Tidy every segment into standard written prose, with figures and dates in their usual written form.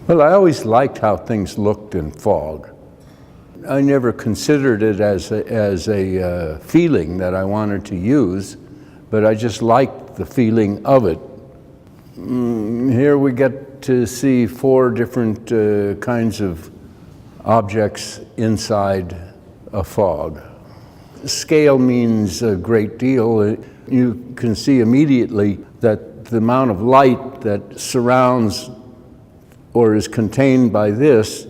Well, I always liked how things looked in fog. I never considered it as a feeling that I wanted to use, but I just liked the feeling of it. Here we get to see 4 different kinds of objects inside a fog. Scale means a great deal. You can see immediately that the amount of light that surrounds or is contained by this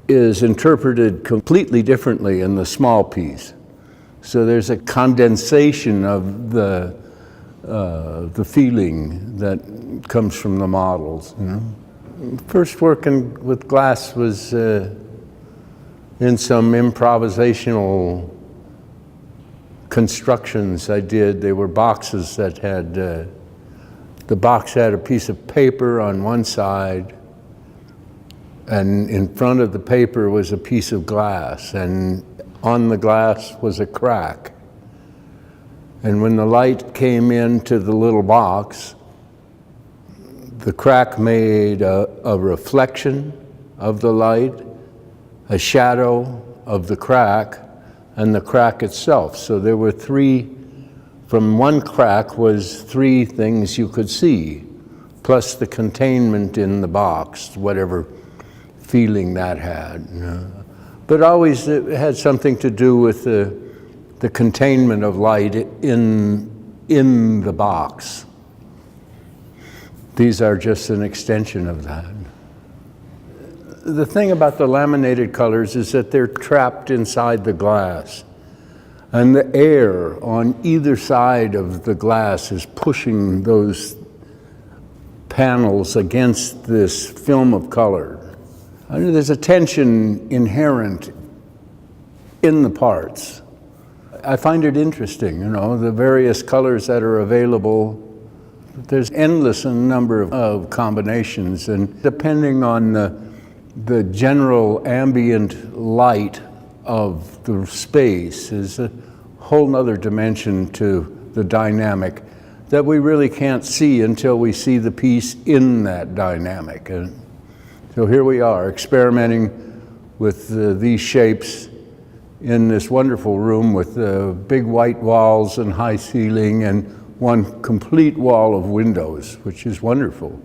is interpreted completely differently in the small piece. So there's a condensation of the feeling that comes from the models. You know? First working with glass was in some improvisational constructions I did. They were boxes that had, the box had a piece of paper on one side, and in front of the paper was a piece of glass, and on the glass was a crack. And when the light came into the little box, the crack made a reflection of the light, a shadow of the crack, and the crack itself. So there were 3, from one crack was 3 things you could see, plus the containment in the box, whatever feeling that had. You know. But always it had something to do with the containment of light in the box. These are just an extension of that. The thing about the laminated colors is that they're trapped inside the glass, and the air on either side of the glass is pushing those panels against this film of color. I mean, there's a tension inherent in the parts. I find it interesting, you know, the various colors that are available. There's endless number of combinations, and depending on the general ambient light of the space is a whole nother dimension to the dynamic that we really can't see until we see the piece in that dynamic. And so here we are experimenting with these shapes in this wonderful room with big white walls and high ceiling and one complete wall of windows, which is wonderful.